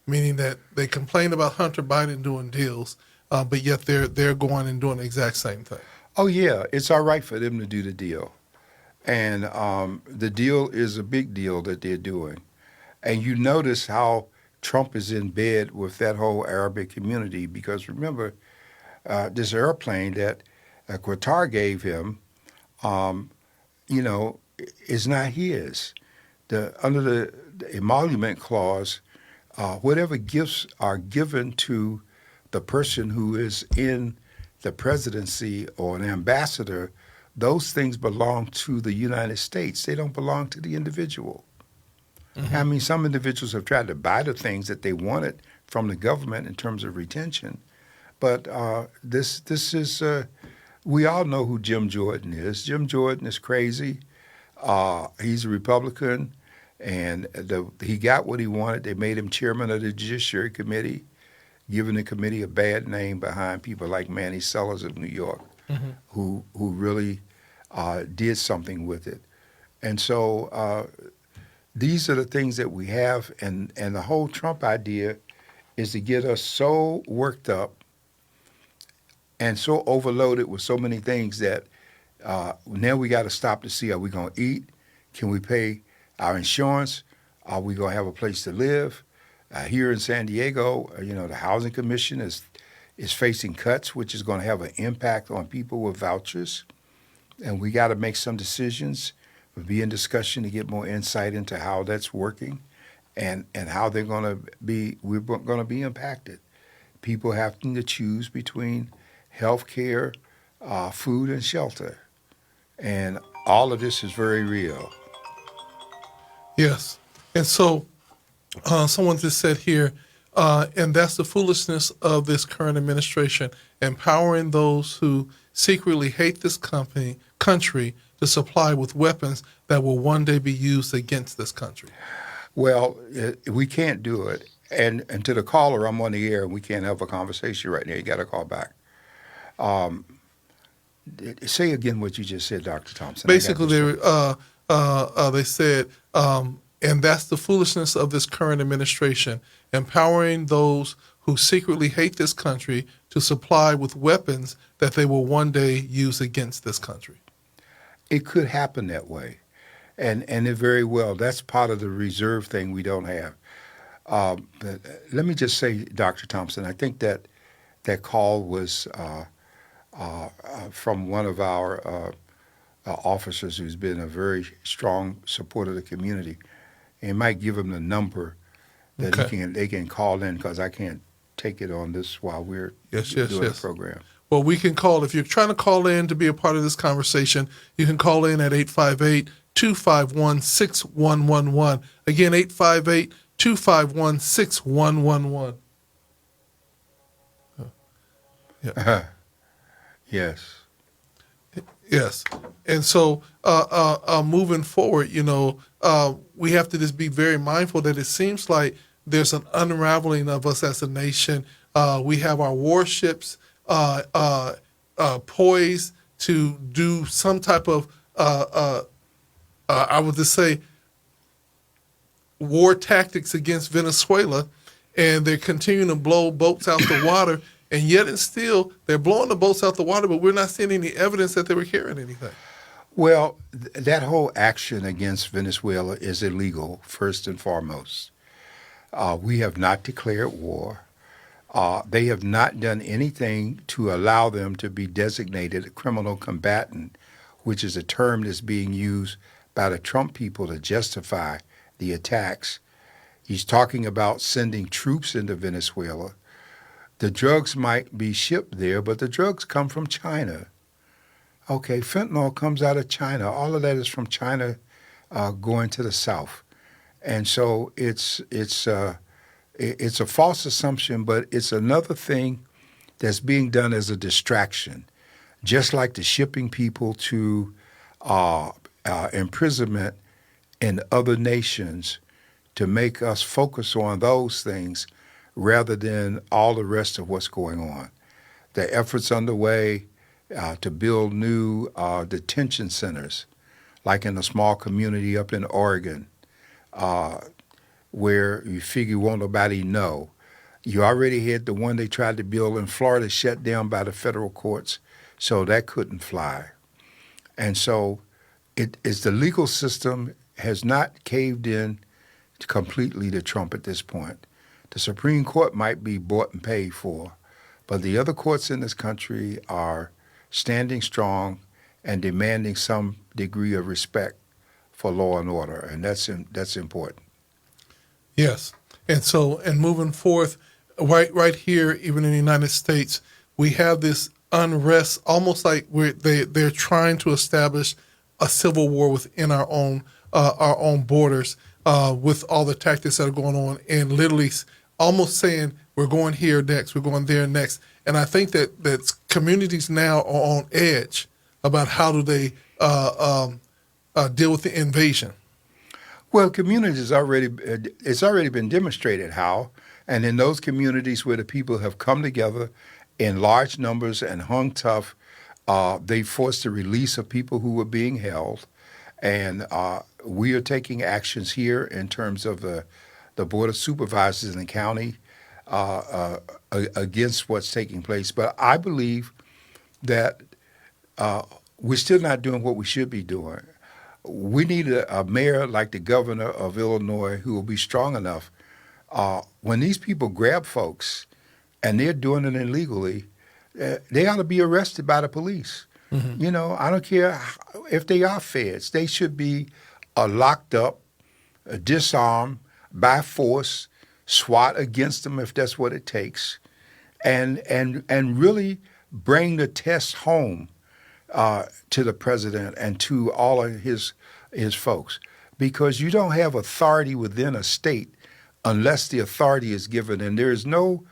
B: meaning that they complain about Hunter Biden doing deals, but yet they're going and doing the exact same thing.
A: Oh yeah, it's all right for them to do the deal, and the deal is a big deal that they're doing, and you notice how Trump is in bed with that whole Arabic community because remember. This airplane that Qatar gave him, is not his. Under the emolument clause, whatever gifts are given to the person who is in the presidency or an ambassador, those things belong to the United States. They don't belong to the individual. I mean, some individuals have tried to buy the things that they wanted from the government in terms of retention. But this is, we all know who Jim Jordan is. Jim Jordan is crazy. He's a Republican, and he got what he wanted. They made him chairman of the Judiciary Committee. giving the committee a bad name behind people like Manny Sellers of New York, who really did something with it. And so these are the things that we have, and the whole Trump idea is to get us so worked up and so overloaded with so many things that now we got to stop to see, are we going to eat? Can we pay our insurance? Are we going to have a place to live? Here in San Diego, the Housing Commission is facing cuts, which is going to have an impact on people with vouchers. And we got to make some decisions. We'll be in discussion to get more insight into how that's working and how we're going to be impacted. People having to choose between health care, food, and shelter. And all of this is very real.
B: Yes. And so someone just said here, and that's the foolishness of this current administration, empowering those who secretly hate this country to supply with weapons that will one day be used against this country.
A: Well, we can't do it. And to the caller, I'm on the air, and we can't have a conversation right now. You got to call back. Say again what you just said, Dr. Thompson.
B: Basically, they said, and that's the foolishness of this current administration, empowering those who secretly hate this country to supply with weapons that they will one day use against this country.
A: It could happen that way, and it very well. That's part of the reserve thing we don't have. But let me just say, Dr. Thompson, I think that call was from one of our officers who's been a very strong supporter of the community. And might give them the number that they can call in, because I can't take it on this while we're doing the program.
B: Well, we can call. If you're trying to call in to be a part of this conversation, you can call in at 858-251-6111. Again, 858-251-6111. Yeah.
A: Yes.
B: Yes. And so moving forward, we have to just be very mindful that it seems like there's an unraveling of us as a nation. We have our warships poised to do some type of, I would just say, war tactics against Venezuela, and they're continuing to blow boats out the water. And yet and still, they're blowing the boats out the water, but we're not seeing any evidence that they were carrying anything.
A: Well, that whole action against Venezuela is illegal, first and foremost. We have not declared war. They have not done anything to allow them to be designated a criminal combatant, which is a term that's being used by the Trump people to justify the attacks. He's talking about sending troops into Venezuela. The drugs might be shipped there, but the drugs come from China. Okay, fentanyl comes out of China. All of that is from China going to the south. And so it's a false assumption, but it's another thing that's being done as a distraction, just like the shipping people to imprisonment in other nations to make us focus on those things rather than all the rest of what's going on. The efforts underway to build new detention centers, like in a small community up in Oregon, where you figure won't nobody know. You already had the one they tried to build in Florida shut down by the federal courts, so that couldn't fly. And so it's the legal system has not caved in completely to Trump at this point. The Supreme Court might be bought and paid for, but the other courts in this country are standing strong and demanding some degree of respect for law and order, and that's important.
B: Yes, and moving forth, right here, even in the United States, we have this unrest, almost like they're trying to establish a civil war within our own borders with all the tactics that are going on, and literally almost saying we're going here next, we're going there next. And I think that communities now are on edge about how do they deal with the invasion.
A: Well, communities already it's already been demonstrated how, and in those communities where the people have come together in large numbers and hung tough, they forced the release of people who were being held, and we are taking actions here in terms of the board of supervisors in the county against what's taking place. But I believe that we're still not doing what we should be doing. We need a mayor like the governor of Illinois who will be strong enough. When these people grab folks and they're doing it illegally, they ought to be arrested by the police. Mm-hmm. You know, I don't care if they are feds. They should be locked up, disarmed by force, SWAT against them if that's what it takes, and really bring the test home to the president and to all of his folks, because you don't have authority within a state unless the authority is given, and there is no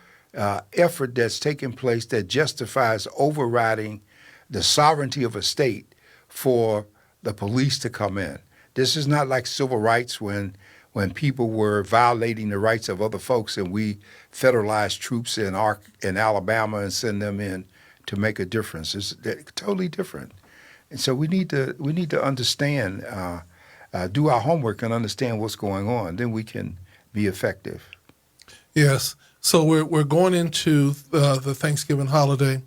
A: effort that's taking place that justifies overriding the sovereignty of a state for the police to come in. This is not like civil rights when people were violating the rights of other folks and we federalized troops in Alabama and send them in to make a difference. It's totally different. And so we need to understand, do our homework and understand what's going on. Then we can be effective.
B: Yes. So we're going into the Thanksgiving holiday.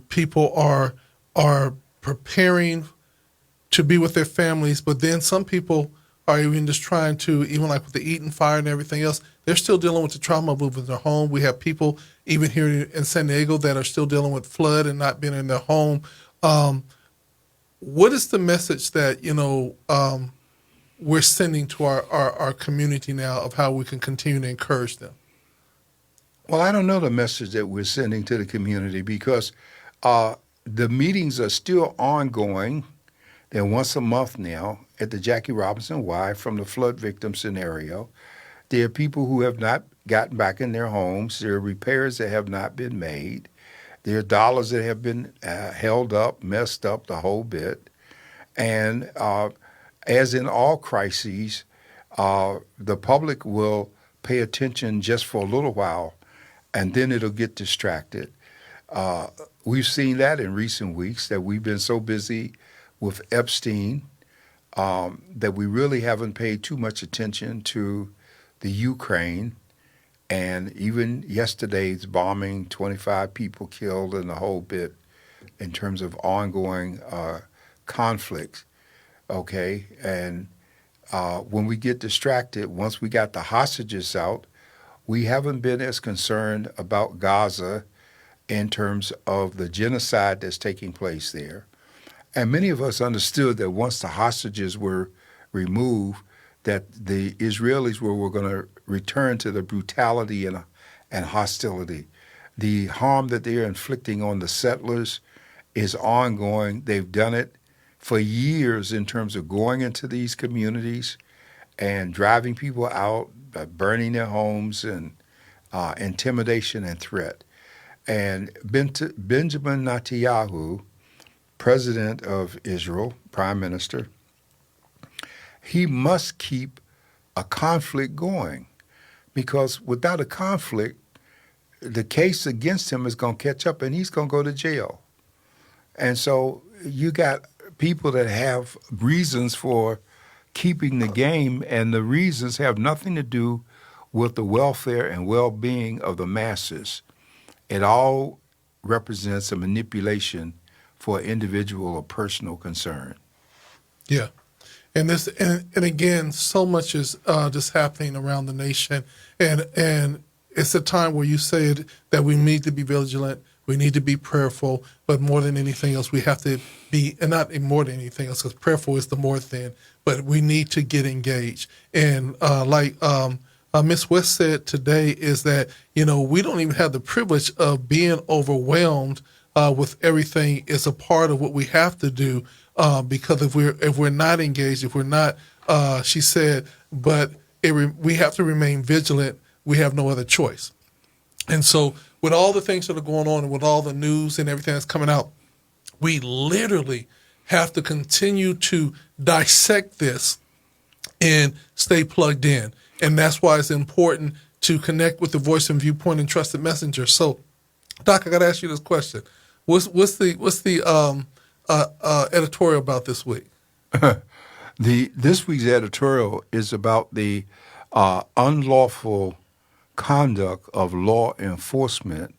B: People are preparing to be with their families, but then some people are even just trying to, even like with the Eaton fire and everything else, they're still dealing with the trauma of moving their home. We have people even here in San Diego that are still dealing with flood and not being in their home. What is the message that, we're sending to our community now of how we can continue to encourage them?
A: Well, I don't know the message that we're sending to the community because the meetings are still ongoing. They're once a month now at the Jackie Robinson Y from the flood victim scenario. There are people who have not gotten back in their homes. There are repairs that have not been made. There are dollars that have been held up, messed up, the whole bit. And as in all crises, the public will pay attention just for a little while, and then it'll get distracted. We've seen that in recent weeks, that we've been so busy with Epstein that we really haven't paid too much attention to the Ukraine. And even yesterday's bombing, 25 people killed and the whole bit in terms of ongoing conflict, okay? And when we get distracted, once we got the hostages out, we haven't been as concerned about Gaza in terms of the genocide that's taking place there. And many of us understood that once the hostages were removed, that the Israelis were going to return to the brutality and hostility. The harm that they are inflicting on the settlers is ongoing. They've done it for years in terms of going into these communities and driving people out, burning their homes, and intimidation and threat. And Benjamin Netanyahu, president of Israel, prime minister, he must keep a conflict going, because without a conflict, the case against him is going to catch up and he's going to go to jail. And so you got people that have reasons for keeping the game, and the reasons have nothing to do with the welfare and well-being of the masses. It all represents a manipulation for individual or personal concern.
B: Yeah. And this, and again, so much is just happening around the nation, and it's a time where you said that we need to be vigilant, we need to be prayerful, but more than anything else, we have to be, and not more than anything else, because prayerful is the more than, but we need to get engaged. And like Ms. West said today, is that we don't even have the privilege of being overwhelmed with everything. Is a part of what we have to do. Because if we're not engaged, if we're not, she said, but we have to remain vigilant. We have no other choice. And so with all the things that are going on and with all the news and everything that's coming out, we literally have to continue to dissect this and stay plugged in. And that's why it's important to connect with the Voice and Viewpoint and Trusted Messenger. So, Doc, I got to ask you this question: What's the editorial about this week?
A: This week's editorial is about the unlawful conduct of law enforcement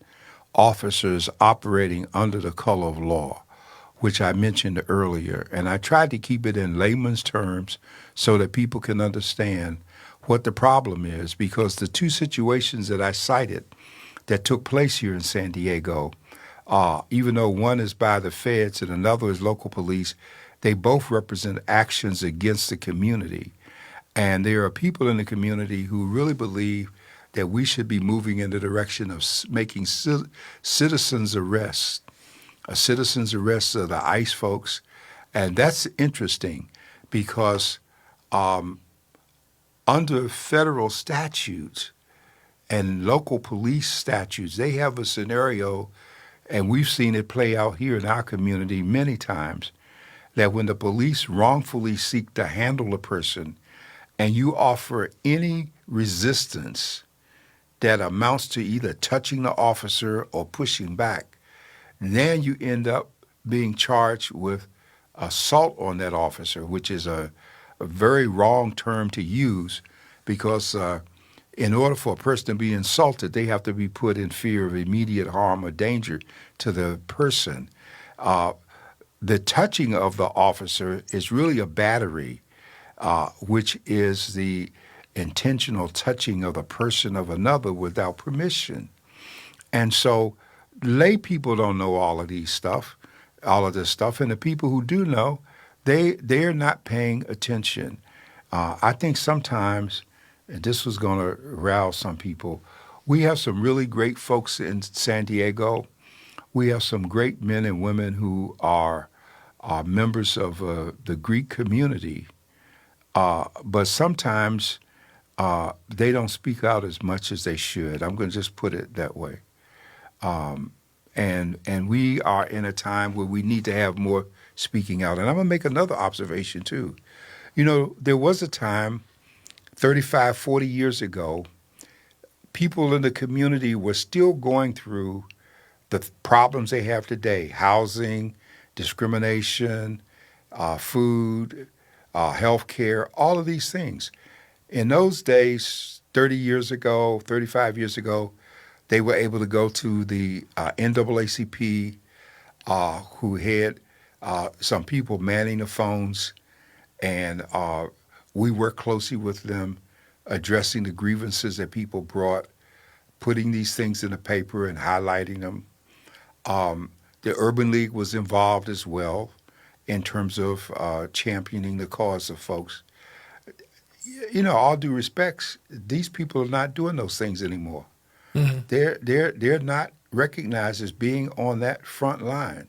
A: officers operating under the color of law, which I mentioned earlier. And I tried to keep it in layman's terms so that people can understand what the problem is, because the two situations that I cited that took place here in San Diego, even though one is by the feds and another is local police, they both represent actions against the community. And there are people in the community who really believe that we should be moving in the direction of making citizens arrests, a citizen's arrest of the ICE folks. And that's interesting because under federal statutes and local police statutes, they have a scenario, and we've seen it play out here in our community many times, that when the police wrongfully seek to handle a person and you offer any resistance that amounts to either touching the officer or pushing back, then you end up being charged with assault on that officer, which is a very wrong term to use, because in order for a person to be insulted, they have to be put in fear of immediate harm or danger to the person. The touching of the officer is really a battery, which is the intentional touching of the person of another without permission. And so lay people don't know all of this stuff, and the people who do know, they're not paying attention. I think sometimes, and this was going to rouse some people, we have some really great folks in San Diego. We have some great men and women who are members of the Greek community, but sometimes they don't speak out as much as they should. I'm going to just put it that way. And we are in a time where we need to have more speaking out. And I'm going to make another observation, too. You know, there was a time 35, 40 years ago, people in the community were still going through the problems they have today: housing, discrimination, food, health care, all of these things. In those days, 30 years ago, 35 years ago, they were able to go to the NAACP, who had some people manning the phones, and we worked closely with them, addressing the grievances that people brought, putting these things in the paper and highlighting them. The Urban League was involved as well in terms of championing the cause of folks. You know, all due respects, these people are not doing those things anymore. Mm-hmm. They're not recognized as being on that front line.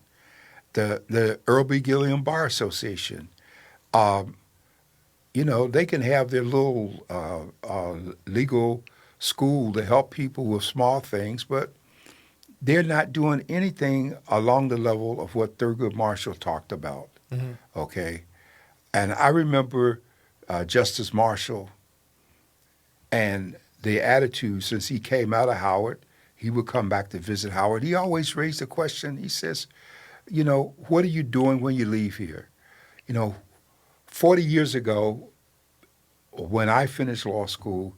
A: The Earl B. Gilliam Bar Association, you know, they can have their little legal school to help people with small things, but they're not doing anything along the level of what Thurgood Marshall talked about. Mm-hmm. Okay, and I remember Justice Marshall and the attitude since he came out of Howard. He would come back to visit Howard. He always raised the question. He says, you know, what are you doing when you leave here? You know, 40 years ago, when I finished law school,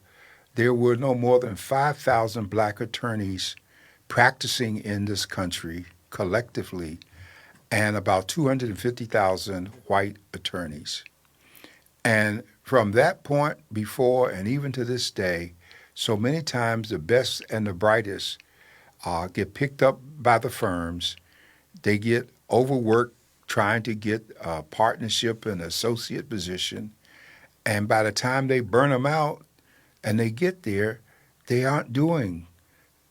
A: there were no more than 5,000 black attorneys practicing in this country collectively, and about 250,000 white attorneys. And from that point before and even to this day, so many times the best and the brightest get picked up by the firms. They get overworked trying to get a partnership and associate position. And by the time they burn them out and they get there, they aren't doing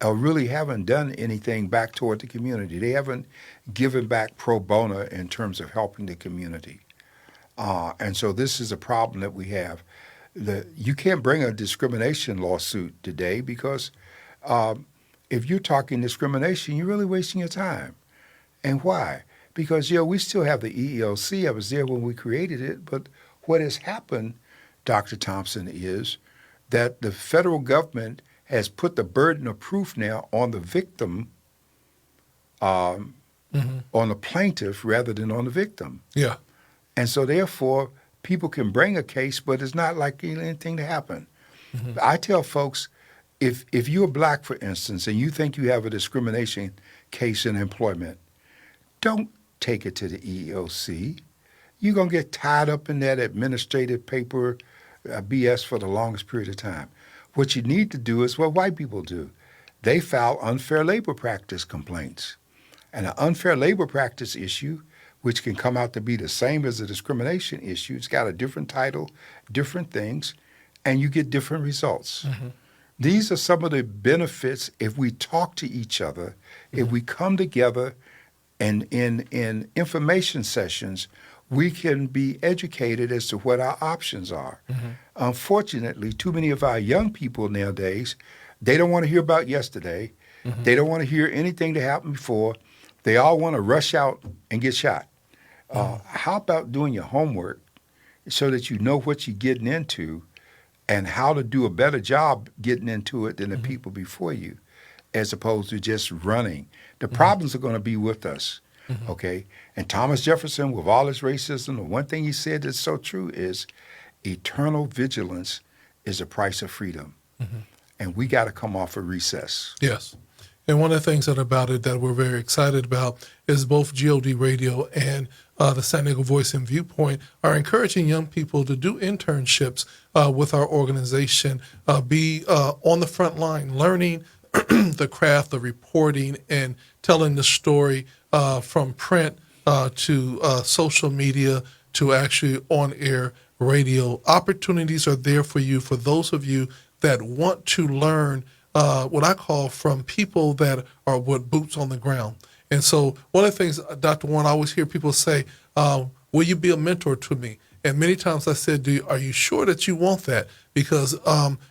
A: or really haven't done anything back toward the community. They haven't given back pro bono in terms of helping the community. And so this is a problem that we have. You can't bring a discrimination lawsuit today because if you're talking discrimination, you're really wasting your time. And why? Because, we still have the EEOC. I was there when we created it. But what has happened Dr. Thompson, is that the federal government has put the burden of proof now on the victim, on the plaintiff rather than on the victim.
B: Yeah.
A: And so therefore, people can bring a case, but it's not likely anything to happen. I tell folks, if you're black, for instance, and you think you have a discrimination case in employment, don't take it to the EEOC. You're going to get tied up in that administrative paper BS for the longest period of time. What you need to do is what white people do. They file unfair labor practice complaints. And an unfair labor practice issue, which can come out to be the same as a discrimination issue, it's got a different title, different things, and you get different results. These are some of the benefits if we talk to each other, if we come together and in information sessions, we can be educated as to what our options are. Unfortunately, too many of our young people nowadays, they don't want to hear about yesterday. They don't want to hear anything that happened before. They all want to rush out and get shot. How about doing your homework so that you know what you're getting into and how to do a better job getting into it than the people before you, as opposed to just running? The problems are going to be with us, okay? And Thomas Jefferson, with all his racism, the one thing he said that's so true is eternal vigilance is the price of freedom. And we got to come off a recess.
B: Yes. And one of the things about it that we're very excited about is both GOD Radio and the San Diego Voice and Viewpoint are encouraging young people to do internships with our organization, be on the front line, learning the craft of reporting and telling the story from print to social media to actually on-air radio. Opportunities are there for you, for those of you that want to learn what I call from people that are with boots on the ground. And so one of the things, Dr. Warren, I always hear people say, will you be a mentor to me? And many times I said, are you sure that you want that? Because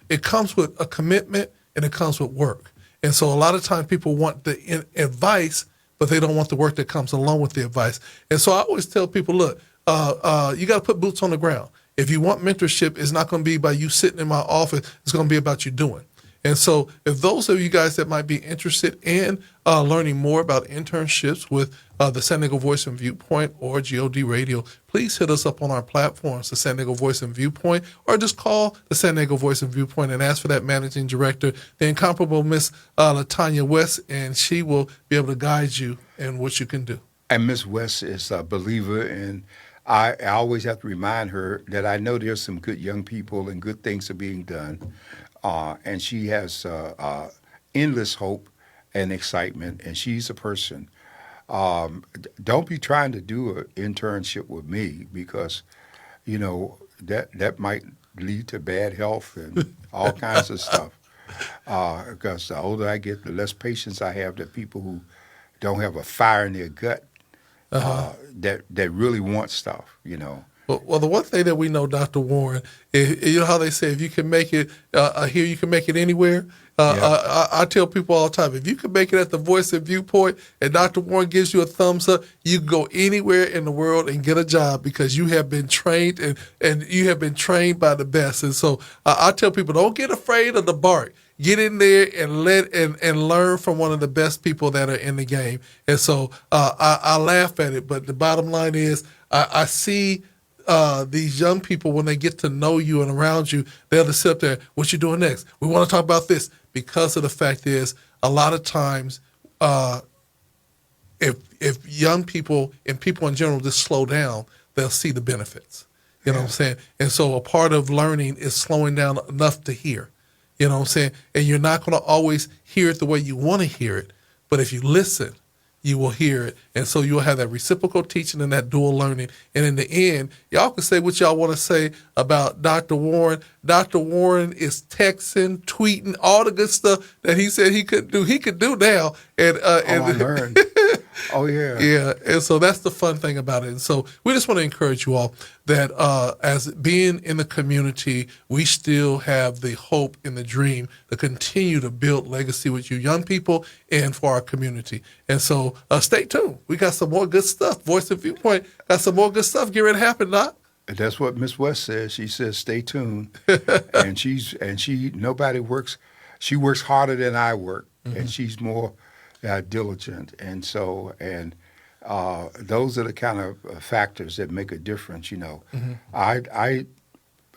B: it comes with a commitment and it comes with work. And so a lot of times people want the advice, but they don't want the work that comes along with the advice. And so I always tell people, look, you got to put boots on the ground. If you want mentorship, it's not going to be by you sitting in my office. It's going to be about you doing. And so if those of you guys that might be interested in learning more about internships with the San Diego Voice and Viewpoint or GOD Radio, please hit us up on our platforms, the San Diego Voice and Viewpoint, or just call the San Diego Voice and Viewpoint and ask for that managing director, the incomparable Miss LaTanya West, and she will be able to guide you in what you can do.
A: And Miss West is a believer, and I always have to remind her that I know there's some good young people and good things are being done. And she has endless hope and excitement, and she's a person. Don't be trying to do an internship with me because, you know, that might lead to bad health and all kinds of stuff. Because the older I get, the less patience I have with people who don't have a fire in their gut that really want stuff, you know.
B: Well, the one thing that we know, Dr. Warren, you know how they say, if you can make it here, you can make it anywhere. I tell people all the time, if you can make it at the Voice and Viewpoint and Dr. Warren gives you a thumbs up, you can go anywhere in the world and get a job because you have been trained and you have been trained by the best. And so I tell people, don't get afraid of the bark. Get in there and and learn from one of the best people that are in the game. And so I laugh at it, but the bottom line is I see these young people, when they get to know you and around you, they'll just sit up there, what you doing next? We want to talk about this. Because of the fact is, a lot of times, if young people and people in general just slow down, they'll see the benefits. You know what I'm saying? And so a part of learning is slowing down enough to hear. You know what I'm saying? And you're not going to always hear it the way you want to hear it, but if you listen, you will hear it. And so you'll have that reciprocal teaching and that dual learning. And in the end, y'all can say what y'all want to say about Dr. Warren. Dr. Warren is texting, tweeting, all the good stuff that he said he couldn't do. He could do now. And
A: I learned. Oh, yeah.
B: Yeah. And so that's the fun thing about it. And so we just want to encourage you all that as being in the community, we still have the hope and the dream to continue to build legacy with you young people and for our community. And so stay tuned. We got some more good stuff. Voice and Viewpoint got some more good stuff. Get ready to happen, Doc.
A: That's what Miss West says. She says, "Stay tuned," and she nobody works. She works harder than I work, and she's more diligent. And so those are the kind of factors that make a difference. I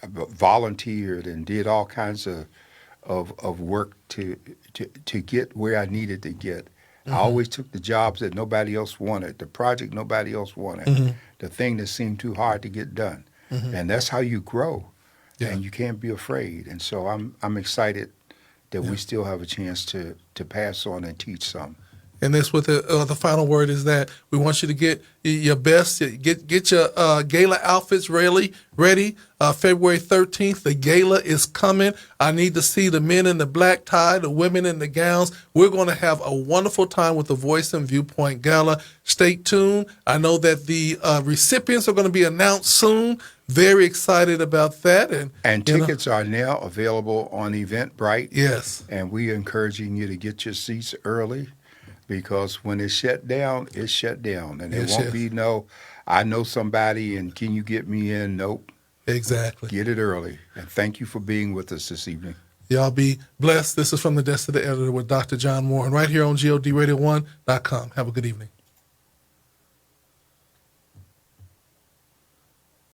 A: volunteered and did all kinds of work to get where I needed to get. I always took the jobs that nobody else wanted, the project nobody else wanted, the thing that seemed too hard to get done. And that's how you grow.
B: Yeah.
A: And you can't be afraid. And so I'm excited that we still have a chance to pass on and teach some.
B: And this with the final word is that we want you to get your best, get your gala outfits ready. February 13th, the gala is coming. I need to see the men in the black tie, the women in the gowns. We're going to have a wonderful time with the Voice and Viewpoint Gala. Stay tuned. I know that the recipients are going to be announced soon. Very excited about that.
A: And tickets are now available on Eventbrite.
B: Yes.
A: And we're encouraging you to get your seats early. Because when it's shut down, it's shut down. And there won't be no, I know somebody and can you get me in? Nope.
B: Exactly.
A: Get it early. And thank you for being with us this evening.
B: Y'all be blessed. This is From the Desk of the Editor with Dr. John Warren right here on GODRadio1.com. Have a good evening.